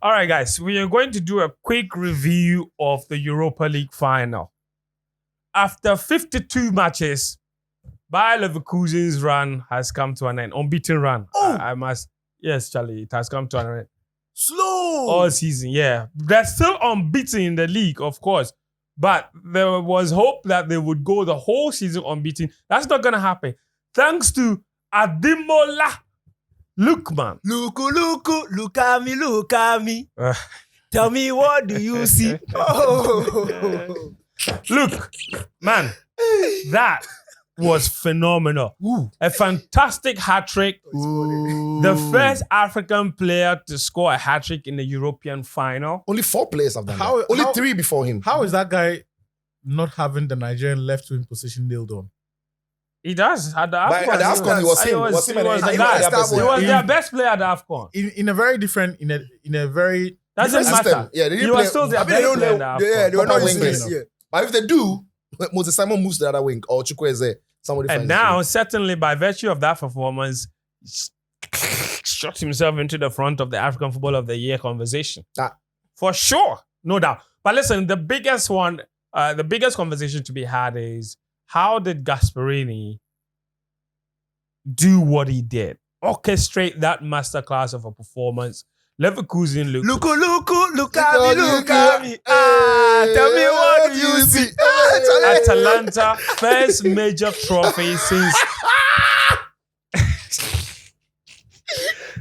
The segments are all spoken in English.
All right, guys, we are going to do a quick review of the Europa League final. After 52 matches, Bayer Leverkusen's run has come to an end. Unbeaten run. I must. Yes, Charlie, it has come to an end. Slow. All season, yeah. They're still unbeaten in the league, of course. But there was hope that they would go the whole season unbeaten. That's not going to happen. Thanks to Ademola Lookman. Look at me. Tell me, what do you see? Oh. Look, man, that was phenomenal. Ooh. A fantastic hat-trick. The first African player to score a hat-trick in the European final. Only 4 players have done that. Only 3 before him. How is that guy not having the Nigerian left-wing position nailed on? He does. At the AFCON, At the AFCON, he was him. He was He the was guy. the He was their best player at the AFCON. In a very different, in a very Doesn't different matter. system. Yeah, they He didn't was play. still their I mean, best player at the AFCON. Yeah, they were not Proper useless. wingers. Yeah. But if they do, Moses Simon moves to the other wing or Chukwueze, somebody And finds now, certainly by virtue of that performance, shot himself into the front of the African Football of the Year conversation. For sure, no doubt. But listen, the biggest conversation to be had is how did Gasperini do what he did? Orchestrate that masterclass of a performance. Leverkusen look Look at me. Tell me, what do you see? Atalanta, first major trophy since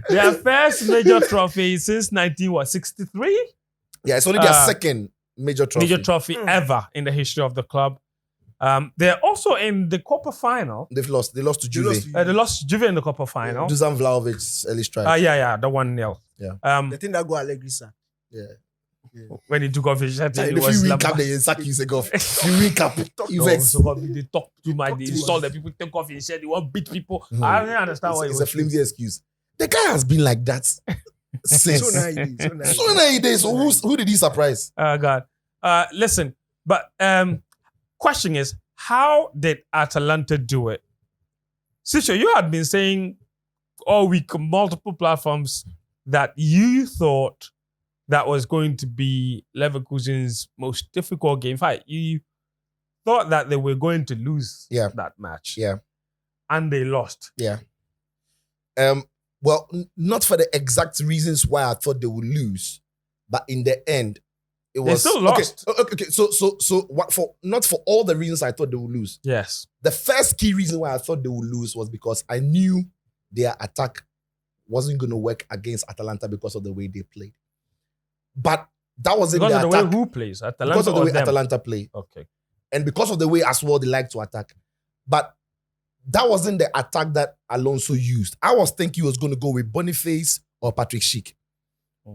their first major trophy since 1963? Yeah, it's only their second major trophy. Major trophy ever in the history of the club. They're also in the Copa final. They lost to Juve. They lost to Juve in the Copa final. Dusan Vlahovic's early strike. Yeah, the 1-0. Yeah. The thing that go Allegri, sir. Yeah. When he took off his shirt, And he if was you recap, they sack you take off. You recap, you vex. They talk too much. They insult the people, take off his shirt. They want beat people. I don't understand why It's a flimsy excuse. The guy has been like that since. So naive. So naive. So who did he surprise? God. Listen, but question is, how did Atalanta do it? Sisha, you had been saying all week on multiple platforms that you thought that was going to be Leverkusen's most difficult game. In fact, you thought that they were going to lose that match. Yeah. And they lost. Yeah. Well, not for the exact reasons why I thought they would lose, but in the end, it was they still lost. Okay. So what for? Not for all the reasons I thought they would lose. Yes. The first key reason why I thought they would lose was because I knew their attack wasn't going to work against Atalanta because of the way they played. But that wasn't because the of attack. the way who plays? Atalanta Because of the way them? Atalanta play. Okay. And because of the way as well they like to attack. But that wasn't the attack that Alonso used. I was thinking he was going to go with Boniface or Patrick Schick,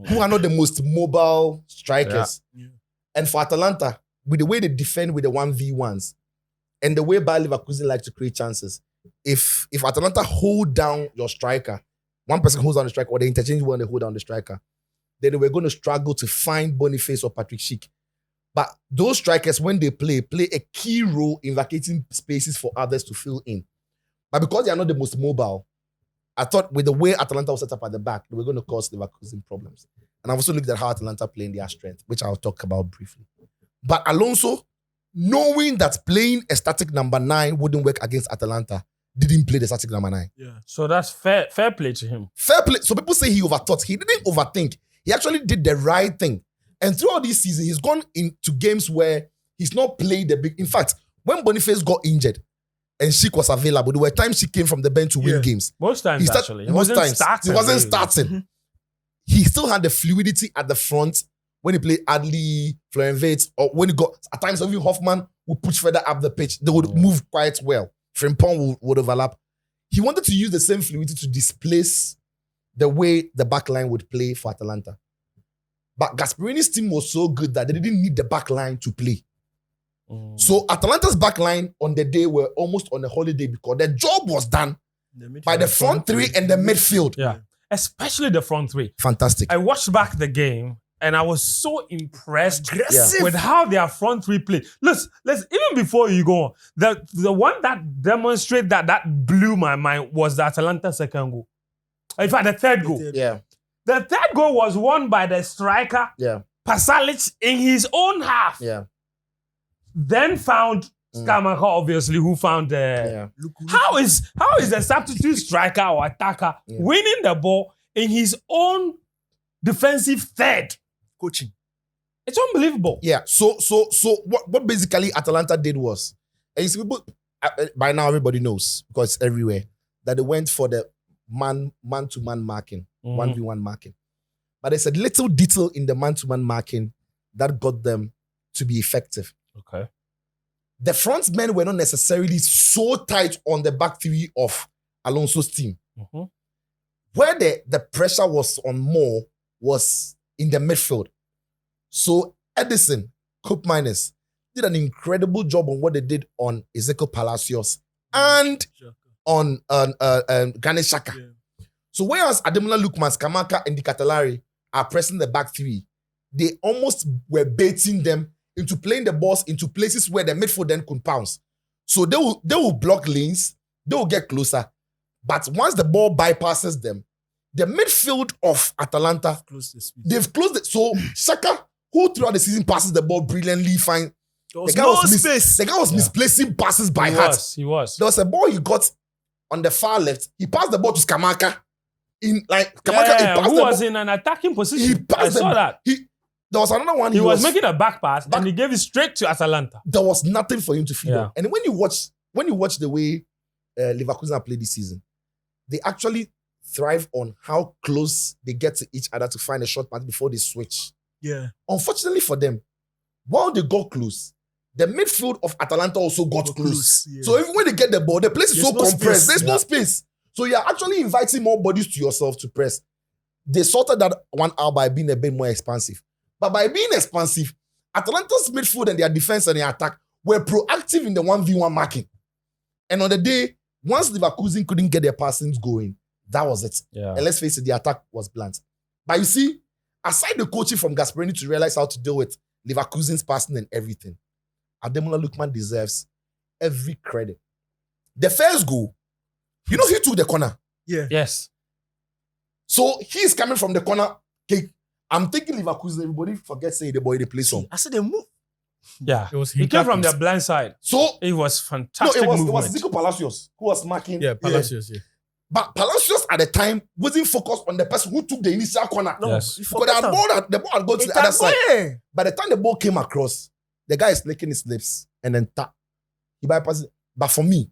who are not the most mobile strikers. Yeah. And for Atalanta, with the way they defend with the 1v1s and the way Bayer Leverkusen like to create chances, if Atalanta hold down your striker, one person holds down the striker or they interchange one, they hold down the striker, then they were going to struggle to find Boniface or Patrick Schick. But those strikers, when they play a key role in vacating spaces for others to fill in. But because they are not the most mobile, I thought with the way Atalanta was set up at the back, they were going to cause Leverkusen problems. And I've also looked at how Atalanta play in their strength, which I'll talk about briefly. But Alonso, knowing that playing a static number 9 wouldn't work against Atalanta, didn't play the static number 9. Yeah. So that's fair play to him. Fair play. So people say he overthought. He didn't overthink. He actually did the right thing. And throughout this season, he's gone into games where he's not played the big... In fact, when Boniface got injured and Schick was available, there were times he came from the bench to win games. Most times, actually. He wasn't starting. He still had the fluidity at the front when he played Adli, Florian Wirtz, or when he got... At times, even Hoffman would push further up the pitch. They would move quite well. Frimpong would overlap. He wanted to use the same fluidity to displace the way the back line would play for Atalanta. But Gasperini's team was so good that they didn't need the back line to play. So Atalanta's back line on the day were almost on a holiday because their job was done by the front three and the midfield. Yeah. Especially the front three. Fantastic. I watched back the game and I was so impressed Aggressive. with how their front three played. Let's even before you go on, the one that demonstrated that blew my mind was the Atalanta second goal. In fact, the third goal. Yeah. The third goal was won by the striker, Yeah. Pasalic, in his own half. Yeah. Then found Skamaka, obviously, who found Yeah. How is a substitute striker or attacker winning the ball in his own defensive third? Coaching. It's unbelievable. Yeah. So what basically Atalanta did was, and you see people by now everybody knows because it's everywhere that they went for the man-to-man marking, 1v1 marking. But there's a little detail in the man-to-man marking that got them to be effective. Okay. The front men were not necessarily so tight on the back three of Alonso's team. Where the pressure was on more was in the midfield. So Edison, Cup Miners, did an incredible job on what they did on Ezekiel Palacios and on Granit Xhaka. Yeah. So whereas Ademola Lookman, Skamaka, and the Catalari are pressing the back three, they almost were baiting them into playing the balls into places where the midfield then could pounce. So they will block lanes, they will get closer. But once the ball bypasses them, the midfield of Atalanta, they've closed it. So Xhaka, who throughout the season passes the ball brilliantly fine, the guy was misplacing passes by heart. He was. There was a ball he got on the far left. He passed the ball to Skamaka. Skamaka, who was in an attacking position. He passed I saw that. There was another one. He was making a back pass and he gave it straight to Atalanta. There was nothing for him to feed Yeah. on. And when you watch the way Leverkusen play this season, they actually thrive on how close they get to each other to find a short pass before they switch. Yeah. Unfortunately for them, while they got close, the midfield of Atalanta also got close. Yeah. So even when they get the ball, the place is There's so no compressed. space. There's no space. So you're actually inviting more bodies to yourself to press. They sorted that one out by being a bit more expansive. But by being expansive, Atalanta's midfield and their defense and their attack were proactive in the 1v1 marking. And on the day, once Leverkusen couldn't get their passings going, that was it. Yeah. And let's face it, the attack was blunt. But you see, aside the coaching from Gasperini to realize how to deal with Leverkusen's passing and everything, Ademola Lookman deserves every credit. The first goal, he took the corner. Yeah. Yes. So he's coming from the corner. Okay, I'm thinking Leverkusen, everybody forgets say the boy they play some. I said they move. Yeah. It was He came from the blind side. So It was no, fantastic it was movement. Zico Palacios who was marking. Yeah, Palacios, yeah. But Palacios at the time wasn't focused on the person who took the initial corner. No, Yes. you Because forgot them. the ball had gone to It the other has side. gone. By the time the ball came across, the guy is licking his lips and then tap. He bypassed it. But for me,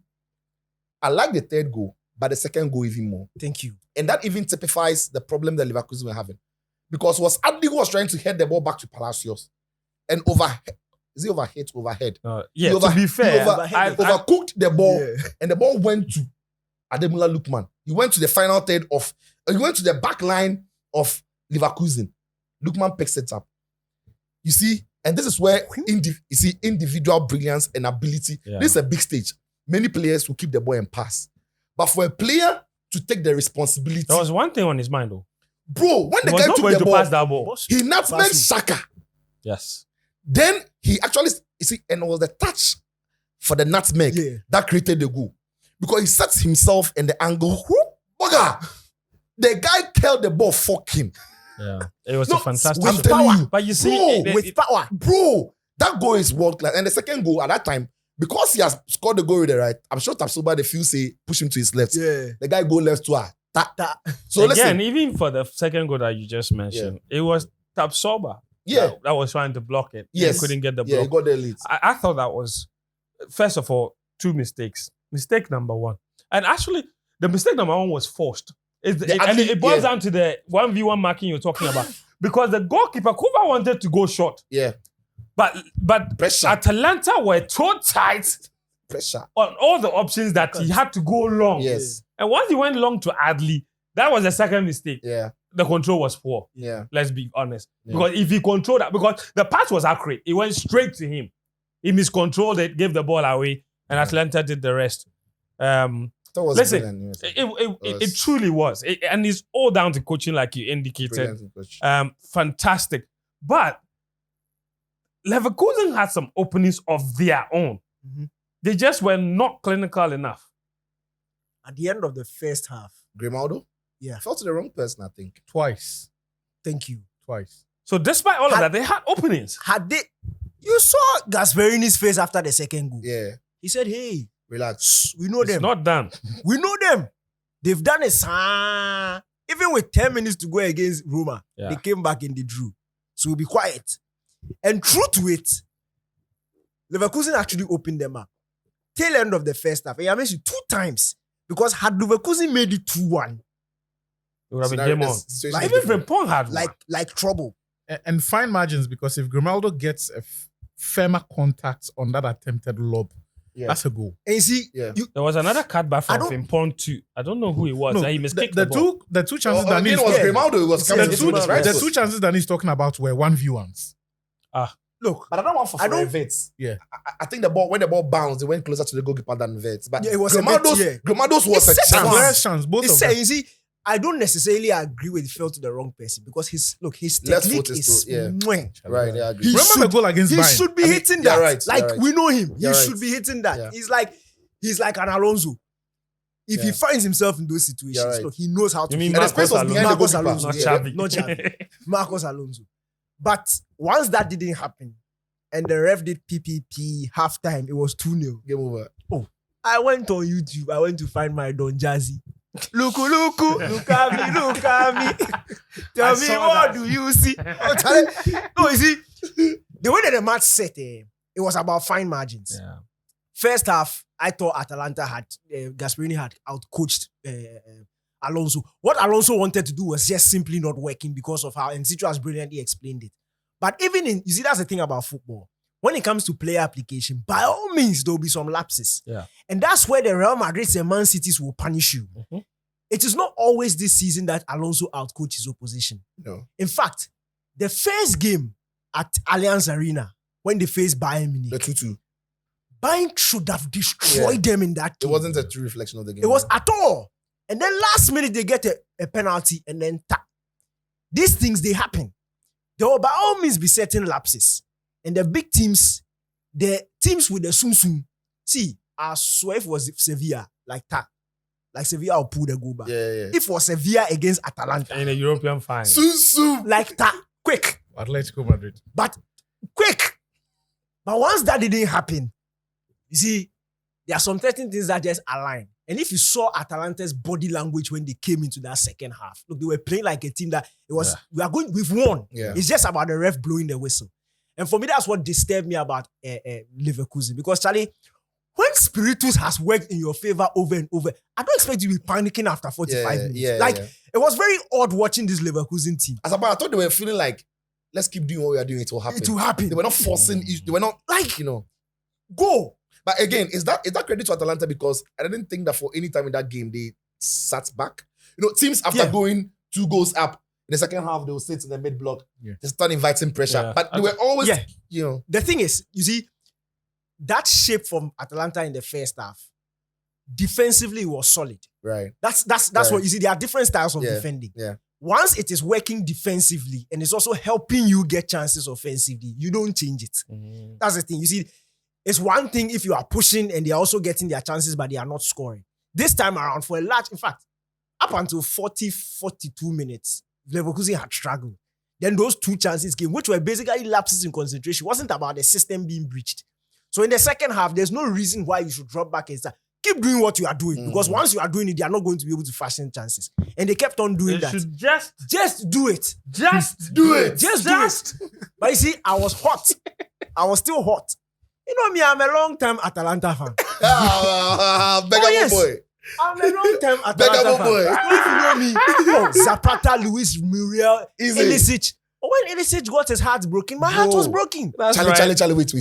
I like the third goal, but the second goal even more. Thank you. And that even typifies the problem that Leverkusen were having. Because was Adli who was trying to head the ball back to Palacios and overhead. Yeah, He over- to be fair, he over- I- overcooked the ball Yeah. and the ball went to Ademola Lookman. He went to the final third he went to the back line of Leverkusen. Lookman picks it up. You see, and this is where individual brilliance and ability. Yeah. This is a big stage. Many players will keep the ball and pass. But for a player to take the responsibility, there was one thing on his mind though. bro, when He the was guy not took going the to ball, pass that ball. he nutmegged Pass Xhaka. Yes. Then he actually, and it was the touch for the nutmeg Yeah. that created the goal. Because he sets himself in the angle. Bugger! The guy held the ball fucking. Yeah. It was No, a fantastic. I'm with telling power. you, But you see, Bro, With power. bro, that goal is world class. And the second goal at that time, because he has scored the goal with the right, I'm sure Tapsoba, the few say, push him to his left. Yeah. The guy go left to her. That. So again, listen, even for the second goal that you just mentioned, it was Tapsoba yeah, that was trying to block it. Yes. He couldn't get the yeah, he block. got the lead. I thought that was, first of all, two mistakes. Mistake number one. And actually, the mistake number one was forced. It boils down to the 1v1 marking you're talking about. Because the goalkeeper, Kuba wanted to go short. Yeah, But pressure, Atalanta were so tight pressure. on all the options that he had to go long. Yes, And once he went long to Adli, that was the second mistake. yeah, The control was poor. yeah. Let's be honest. Yeah. Because if he controlled that, because the pass was accurate, it went straight to him. He miscontrolled it, gave the ball away, and Atalanta did the rest. That was Listen, brilliant. it truly was. And it's all down to coaching, like you indicated. Brilliant coach. Fantastic. But Leverkusen had some openings of their own. Mhm. They just were not clinical enough. At the end of the first half, Grimaldo? Yeah. Fell to the wrong person, I think. Twice. Thank you. So despite all of that, they had openings. You saw Gasperini's face after the second goal. Yeah. He said, hey, Relax. we know It's them. not done. We know them. They've done it. Even with 10 minutes to go against Roma, Yeah. they came back and they drew. So we'll be quiet. And true to it, Leverkusen actually opened them up. Tail end of the first half. I mentioned 2 times. Because had Leverkusen made it 2-1, It would have been Scenario- game on. the situation Like, is Even different. Frimpong had one. like trouble. And fine margins, because if Grimaldo gets a firmer contact on that attempted lob, Yeah. that's a goal. And you see, Yeah. you, There was another cutback I from don't- Frimpong too. I don't know who it was. No, He mistaked the the ball. two chances Again, that it was Yeah. Grimaldo. It was coming Yeah, to two- this, the right? the So- two chances that he's talking about were 1v1s. look, But I don't want for I don't- Vets. Yeah. I think when the ball bounced, it went closer to the goalkeeper than Vets. But Yeah, it was a bit, yeah. Grimaldo's was a It's such a chance. Clearest chance, both it's of them. you see, I don't necessarily agree with fell to the wrong person because his Left technique foot is is too- yeah. mwah. Right, yeah, I agree. He Remember the should- goal against He Bayern? should be I mean, hitting you're that. right, Like you're right. we know him. He You're should right. be hitting that. Yeah. He's like an Alonso. If he Yeah. finds himself in those situations, You're right. look, he knows how to You mean hit. And the space was Alonso? behind the Marcos goalkeeper. Alonso. Not Yeah, Xavi. not Xavi. Marcos Alonso. But once that didn't happen, and the ref did PPP halftime, it was 2-0. Game over. I went on YouTube. I went to find my Don Jazzy. Look at me. Tell I me saw what that. do you see? Oh, Charlie. No, you see, the way that the match set, it was about fine margins. Yeah. First half, I thought Atalanta had Gasperini had outcoached Alonso. What Alonso wanted to do was just simply not working because of how, and Cicho has brilliantly explained it. But even in, you see, that's the thing about football. When it comes to player application, by all means, there will be some lapses. Yeah. And that's where the Real Madrid and Man Cities will punish you. Mhm. It is not always this season that Alonso outcoached his opposition. No. In fact, the first game at Allianz Arena, when they faced Bayern Munich, The 2-2. Bayern should have destroyed them in that It game. wasn't a true reflection of the game. It was at all. And then last minute, they get a penalty and then tap. These things, they happen. There will by all means be certain lapses. And the big teams, the teams with the sum. See, I swear if it was Sevilla, like that. Like Sevilla will pull the goal back. Yeah. If it was Sevilla against Atalanta, In a European final. Soon. like that, quick. Atletico Madrid. But quick. But once that didn't happen, you see, there are some certain things that just align. And if you saw Atalanta's body language when they came into that second half, look, they were playing like a team that it was, we've won. Yeah. It's just about the ref blowing the whistle. And for me, that's what disturbed me about Leverkusen. Because, Charlie, when Spiritus has worked in your favor over and over, I don't expect you to be panicking after 45 minutes. It was very odd watching this Leverkusen team. As about, I thought they were feeling like, let's keep doing what we are doing. It will happen. It will happen. They were not forcing. They were not Like, you know. go. But again, is that credit to Atalanta because I didn't think that for any time in that game they sat back. You know, teams after Yeah. going 2 goals up in the second half, they will sit in the mid block. Yeah. They start inviting pressure. Yeah. But they were always, Yeah. you know, The thing is, you see, that shape from Atalanta in the first half, defensively was solid. right. That's Right. what you see. There are different styles of Yeah, defending. yeah. Once it is working defensively and it's also helping you get chances offensively, you don't change it. Mhm. That's the thing. You see, it's one thing if you are pushing and they are also getting their chances, but they are not scoring. This time around, for a large, in fact, up until 42 minutes, Leverkusen had struggled. Then those 2 chances came, which were basically lapses in concentration. It wasn't about the system being breached. So in the second half, there's no reason why you should drop back and start. Keep doing what you are doing. Because once you are doing it, they are not going to be able to fashion chances. And they kept on doing They that. should just Do it. Do it. Just do it. But you see, I was hot. I was still hot. You know me, I'm a long-time Atalanta fan. Beggar yes. boy. I'm a long-time Atalanta Beggar fan. boy. If you know me, Zapata, Luis Muriel, Easy. Ilicic. When Ilicic got his heart broken, my heart was broken. That's Charlie, right. Charlie, wait.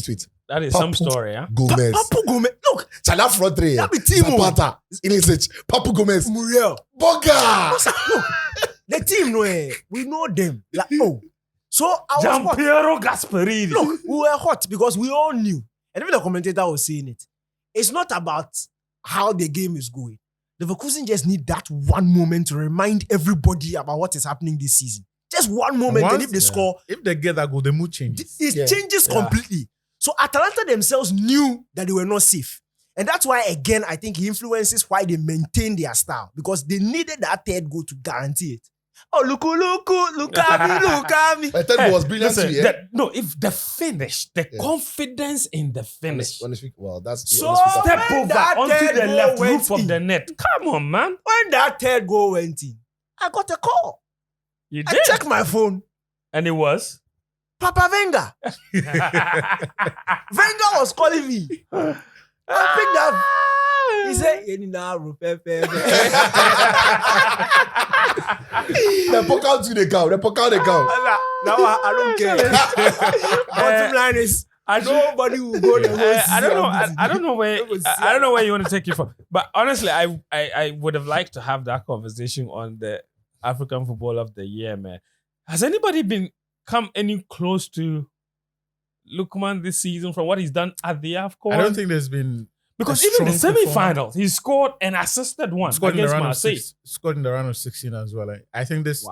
That is Papu. some story, huh? Gomez. Papu Gomez. Look, Charlie, front three. That be Timo. Zapata, Ilicic, Papu Gomez, Muriel. Boga. Look, the team, we know them. Like, so I was hot. Giampiero Gasperini. Look, we were hot because we all knew. And even the commentator was saying it. It's not about how the game is going. Leverkusen just need that one moment to remind everybody about what is happening this season. Just one moment, and if they score, If they get that goal, the mood changes. it Yeah. changes completely. So Atalanta themselves knew that they were not safe. And that's why, again, I think he influences why they maintain their style. Because they needed that third goal to guarantee it. Oh, look at me. My third goal was brilliant Listen, too, yeah? no, if the finish, the confidence in the finish. Honestly, well, that's So- Step When over that onto third the goal left went roof of in. the net. Come on, man. When that third goal went in, I got a call. You I did. checked my phone. And it was. Papa Wenger. Wenger was calling me. I picked up. He said, the poker to the cow. The poker the cow. Now I don't care. Bottom line is, nobody will go the whole I don't know. season. I don't know where. I don't know where you want to take it from. But honestly, I would have liked to have that conversation on the African Football of the Year, man. Has anybody come any close to Lookman this season from what he's done at the AFCON? I don't think there's been because a even the strong semi-finals, he scored and assisted one scored in the against round of Marseille. scored in the round of 16 as well. I think this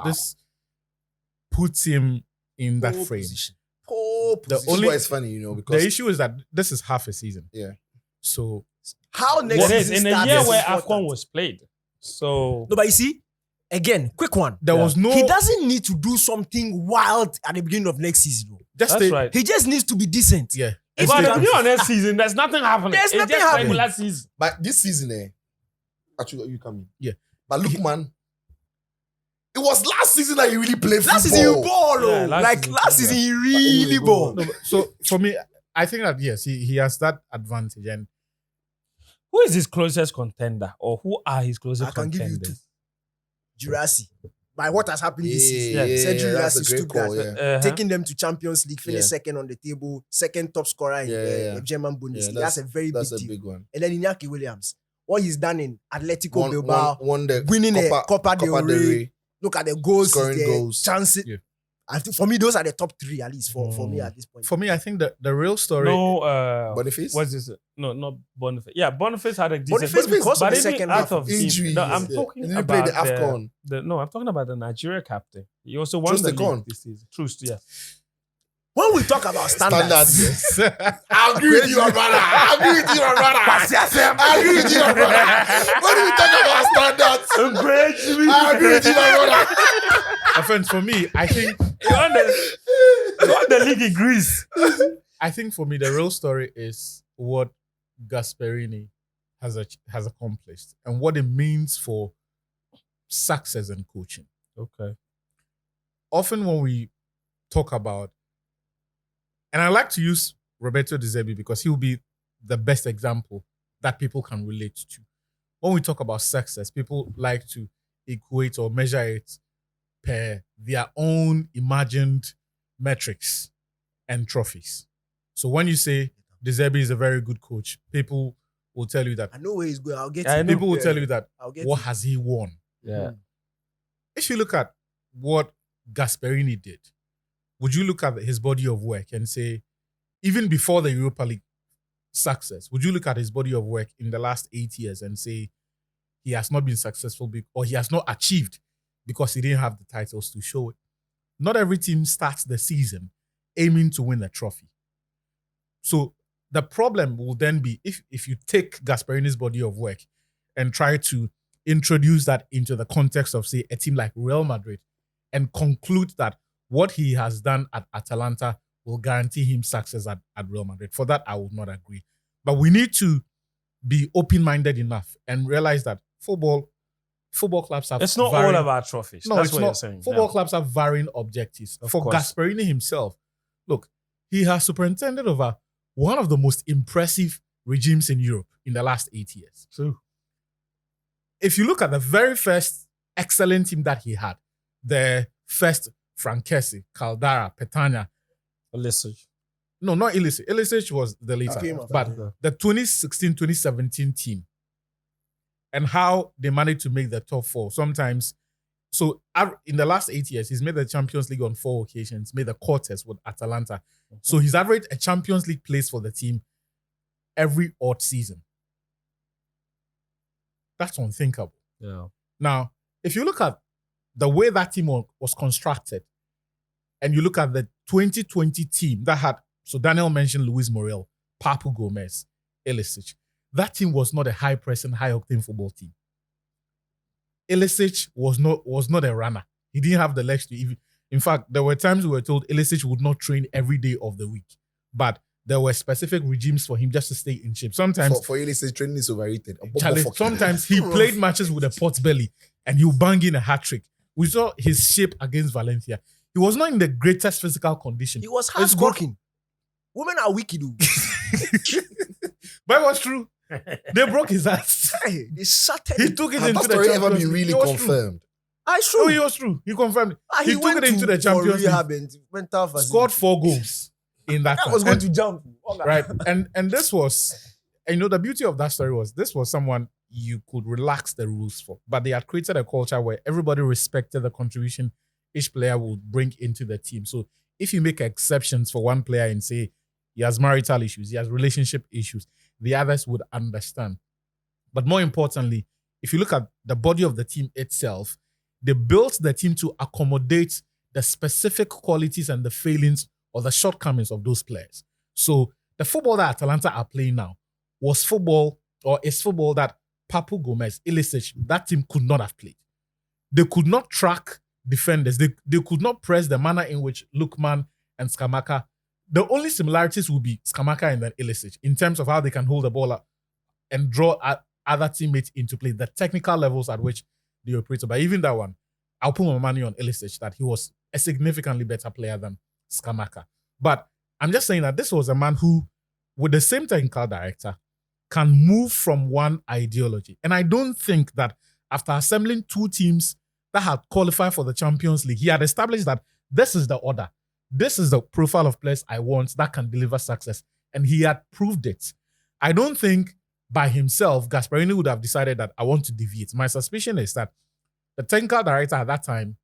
puts him in that Pole frame. position. Pole The position. This is why it's funny, you know, The because issue is that this is half a season. Yeah. So How next It is season in a starts year is where important. AFCON was played. So No, but you see, again, quick one. there was no He doesn't need to do something wild at the beginning of next season. Though. just that's stay- right. He just needs to be decent. Yeah. If But he at the can- beginning of next season, there's nothing happening. There's It's nothing just happening. regular season. but this season, actually, you coming? Yeah. But look, man, it was last season that he really played Last football. season he ball, Yeah, oh. last Like season, last season he really Yeah. ball. No, but so for me, I think that yes, he has that advantage. And Who is his closest contender, or who are his closest I can give you contenders? Jurassic. By what has happened this season. Yeah, Cedric that's Jurassic a great Stuttgart. call. Yeah. Taking them to Champions League, finished Yeah. second on the table, second top scorer in Yeah. the German Bundesliga. That's a very That's big a deal. big one. And then Iñaki Williams, what he's done in Atletico Bilbao, Won the winning a Copa del Rey. Look at the goals, Scoring the goals. chances. Yeah. I think for me, those are the top three, at least for me at this point. for me, I think that the real story. No, Boniface? what's this? No, not Boniface. Yeah, Boniface had a decent. Boniface because but of the even second out half of team- injuries. No, I'm Yeah. talking He didn't play about the AFCON. No, I'm talking about the Nigeria captain. He also won the Trustekon. league this season. Trust, yeah. When we talk about standards, Standards. I agree with you, my brother. I agree with you, my brother. I agree with you, my brother. When we talk about standards, I agree with you, my brother. Offense for me, I think He won the league in Greece. I think for me the real story is what Gasperini has accomplished and what it means for success and coaching. Okay. Often when we talk about, and I like to use Roberto De Zerbi because he'll be the best example that people can relate to. When we talk about success, people like to equate or measure it per their own imagined metrics and trophies. So when you say De Zerbi is a very good coach, people will tell you that. I know where he's going. I'll get I it. know. People will tell you that. I'll get What it. has he won? Yeah. If you look at what Gasperini did, would you look at his body of work and say, even before the Europa League success, would you look at his body of work in the last 8 years and say he has not been successful or he has not achieved because he didn't have the titles to show it? Not every team starts the season aiming to win a trophy. So the problem will then be if you take Gasperini's body of work and try to introduce that into the context of, say, a team like Real Madrid and conclude that what he has done at Atalanta will guarantee him success at Real Madrid. For that, I would not agree. But we need to be open-minded enough and realize that football clubs have It's not varying- all about trophies. No, That's it's what not. you're saying. Football Yeah. clubs have varying objectives. Of For course. Gasperini himself, look, he has superintended over one of the most impressive regimes in Europe in the last 8 years. True. If you look at the very first excellent team that he had, the first Frankesi, Caldara, Petagna, Listen. no, not Ilicic. Ilicic was the later, Came after but that. the 2016-2017 team and how they managed to make the top four. Sometimes, so in the last 8 years, he's made the Champions League on 4 occasions, made the quarters with Atalanta. So he's averaged a Champions League place for the team every odd season. That's unthinkable. Yeah. Now, if you look at the way that team was constructed, and you look at the 2020 team that had, so Daniel mentioned Luis Morel, Papu Gomez, Ilicic. that team was not a high-pressing, high-octane football team. Ilicic was not a runner. He didn't have the legs to even. In fact, there were times we were told Ilicic would not train every day of the week, but there were specific regimes for him just to stay in shape. Sometimes for Ilicic, training is overrated. Sometimes he played matches with a pot belly and he'll bang in a hat trick. We saw his shape against Valencia. He was not in the greatest physical condition. He was hard-working. Women are wicked. But it was true. They broke his ass. They shattered He him. took it Has into that the story Champions ever League. been really It was true. confirmed? It's No, true. it was true. He confirmed it. He took went it into the for Champions League. rehab and mental facility. Scored 4 goals in that I time. was going to jump. Right. And this was, the beauty of that story was this was someone you could relax the rules for. But they had created a culture where everybody respected the contribution each player would bring into the team. So if you make exceptions for one player and say he has marital issues, he has relationship issues, the others would understand. But more importantly, if you look at the body of the team itself, they built the team to accommodate the specific qualities and the failings or the shortcomings of those players. So the football that Atalanta are playing now is football that Papu Gomez, Ilicic, that team could not have played. They could not track defenders. They could not press the manner in which Lookman and Skamaka. The only similarities would be Skamaka and then Ilicic in terms of how they can hold the ball up and draw other teammates into play, the technical levels at which they operate. But even that one, I'll put my money on Ilicic that he was a significantly better player than Skamaka. But I'm just saying that this was a man who, with the same technical director, can move from one ideology. And I don't think that after assembling 2 teams that had qualified for the Champions League, he had established that this is the order. This is the profile of players I want that can deliver success. And he had proved it. I don't think by himself, Gasperini would have decided that I want to deviate. My suspicion is that the technical director at that time,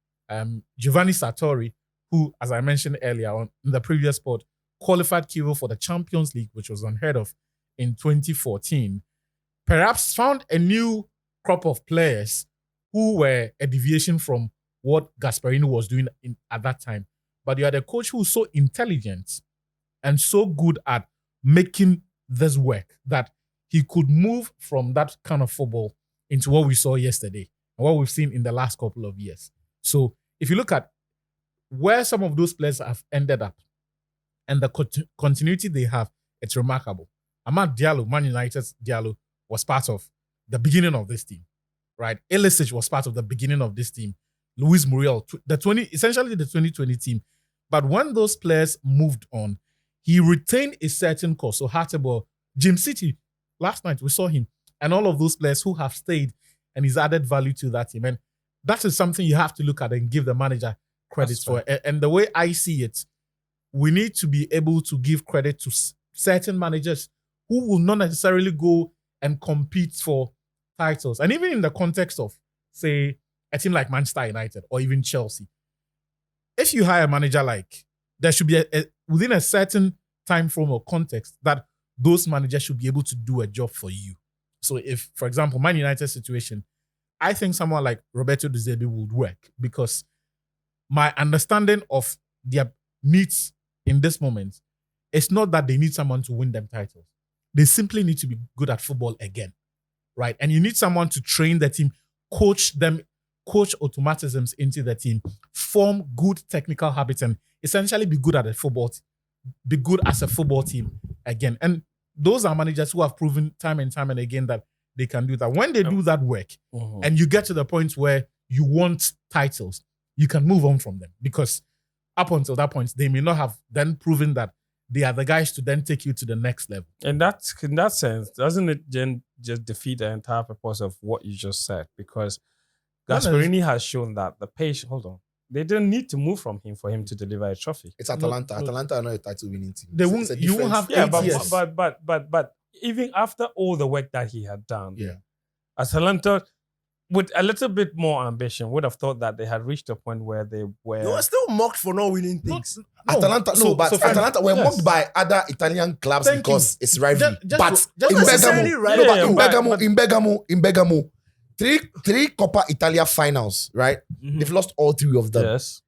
Giovanni Sartori, who, as I mentioned earlier in the previous pod, qualified Kivo for the Champions League, which was unheard of in 2014, perhaps found a new crop of players who were a deviation from what Gasperini was doing at that time. But you had a coach who was so intelligent and so good at making this work that he could move from that kind of football into what we saw yesterday and what we've seen in the last couple of years. So if you look at where some of those players have ended up and the continuity they have, it's remarkable. Amad Diallo, Man United's Diallo, was part of the beginning of this team, right? Ilicic was part of the beginning of this team. Luis Muriel, essentially the 2020 team. But when those players moved on, he retained a certain course. So Hateboer, Jim City, last night we saw him, and all of those players who have stayed, and he's added value to that team. And that is something you have to look at and give the manager credit for. And the way I see it, we need to be able to give credit to certain managers who will not necessarily go and compete for titles. And even in the context of, say, a team like Manchester United or even Chelsea, if you hire a manager there should be within a certain time frame or context that those managers should be able to do a job for you. So if, for example, Man United situation, I think someone like Roberto De Zerbi would work because my understanding of their needs in this moment is not that they need someone to win them titles. They simply need to be good at football again, right? And you need someone to train the team, coach automatisms into the team, form good technical habits, and essentially be good at be good as a football team again. And those are managers who have proven time and time and again that they can do that. When they do that work, and you get to the point where you want titles, you can move on from them because up until that point, they may not have then proven that they are the guys to then take you to the next level. And that's in that sense, doesn't it then just defeat the entire purpose of what you just said? Because Gasperini has shown that the patient. Hold on, they didn't need to move from him for him to deliver a trophy. It's Atalanta. No. Atalanta are not a title-winning team. They won't. You won't have. Yeah, 8 years. but even after all the work that he had done, Yeah. Atalanta, with a little bit more ambition, would have thought that they had reached a point where they were. They were still mocked for not winning things. Atalanta, Atalanta were mocked by other Italian clubs Thank because it's rivalry. Just But just in necessarily Bergamo, right. no, but Yeah, in Bergamo, three Coppa Italia finals, right? Mhm. They've lost all 3 of them. Yes.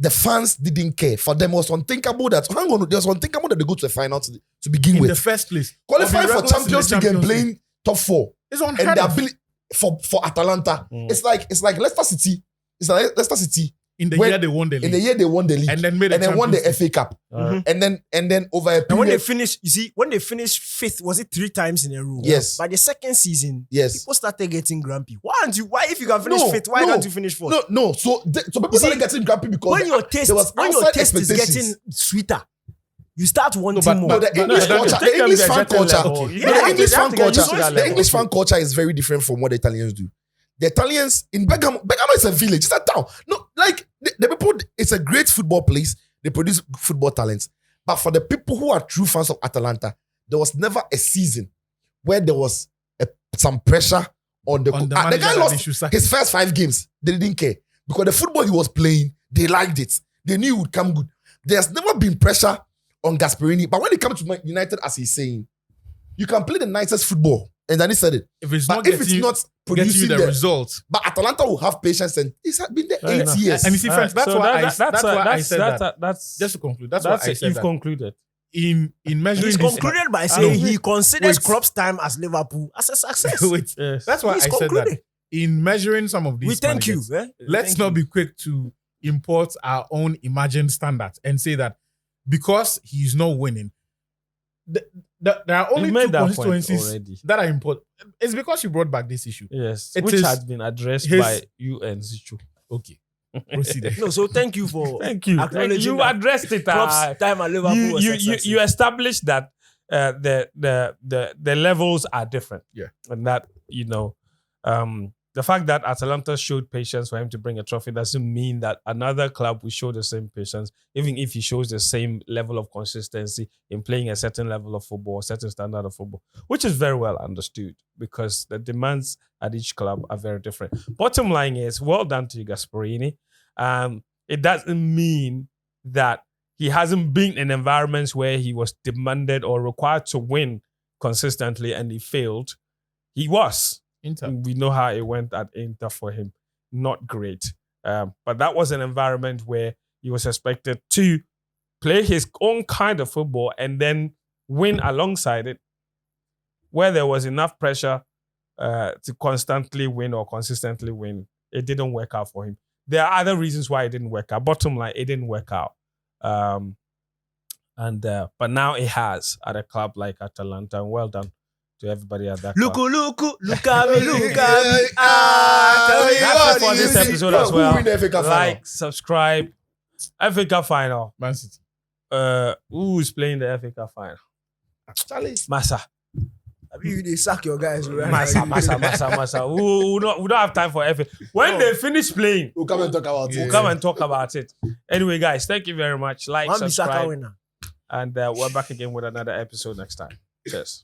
the fans didn't care. For them, it was unthinkable that they go to the final to begin In with. the first place. Qualifying for Of the Champions League and playing top 4. It's And unheard the of. ability for Atalanta, it's like Leicester City. It's like Leicester City In the when- year they won the league. in the year they won the league And then made the won the Champions FA Cup. Uh, And then over a And when they period, finished, you see, when they finished 5th, was it 3 times in a row? Yes. By the second season, yes. people started getting grumpy. Why if you can finish No, 5th, why no. can't you finish 4th? No. So people see, started getting grumpy because When your taste, there was when your outside taste is expectations. getting sweeter, you start wanting but- No, more. the English no, culture, take the them English to a fan certain culture, level. the Yeah, English they fan have to get culture, used to that the level. English fan culture is very different from what the Italians do. The Italians in Bergamo is a village, it's a town. No, like the people, it's a great football place. They produce football talents. But for the people who are true fans of Atalanta, there was never a season where there was some pressure on the On the the manager guy that they should lost sack his him. first 5 games. They didn't care because the football he was playing, they liked it. They knew it would come good. There's never been pressure on Gasperini. But when it comes to Man United, as he's saying, you can play the nicest football. And then he said it. If it's But not if getting, it's not getting producing you the the results. but Atalanta will have patience, and it's been there Fair 8 enough. years. And you see, friends, that's why I said that. That's Just to conclude, that's that's why I it. said You've that. concluded. In measuring He's this, concluded by saying no, he considers wait. Klopp's time as Liverpool as a success. Wait, Yes. that's why He's I said that. concluded. In measuring some of these We thank you. managers, Eh? let's not be quick to import our own imagined standards and say that because he's not winning, there are only You made two that point constituencies already. that are important. It's because you brought back this issue. Yes, It which is has been addressed his- by UN Situ. Okay, proceed. No, so thank you for Thank you. acknowledging You that addressed it. Klopp's time at Liverpool You was you a you success. you established that the levels are different. Yeah. And that the fact that Atalanta showed patience for him to bring a trophy doesn't mean that another club will show the same patience, even if he shows the same level of consistency in playing a certain level of football, a certain standard of football, which is very well understood because the demands at each club are very different. Bottom line is, well done to you, Gasperini. It doesn't mean that he hasn't been in environments where he was demanded or required to win consistently and he failed. He was. Inter. We know how it went at Inter for him. Not great. But that was an environment where he was expected to play his own kind of football and then win alongside it, where there was enough pressure to constantly win or consistently win. It didn't work out for him. There are other reasons why it didn't work out. Bottom line, it didn't work out. But now it has at a club like Atalanta. And well done to everybody at that club. Look at me. Ah, That's it for this you see. episode Who as well. win the FA Cup final? Like, subscribe. FA Cup final. Man City. Who is playing the FA Cup final? Charlie. Massa. They sack your guys, right? Massa. We don't have time for FA. When they finish playing, We'll come and talk about we'll it. come and talk about it. Anyway, guys, thank you very much. Like, One Bissaka subscribe, winner. and we're back again with another episode next time. Cheers.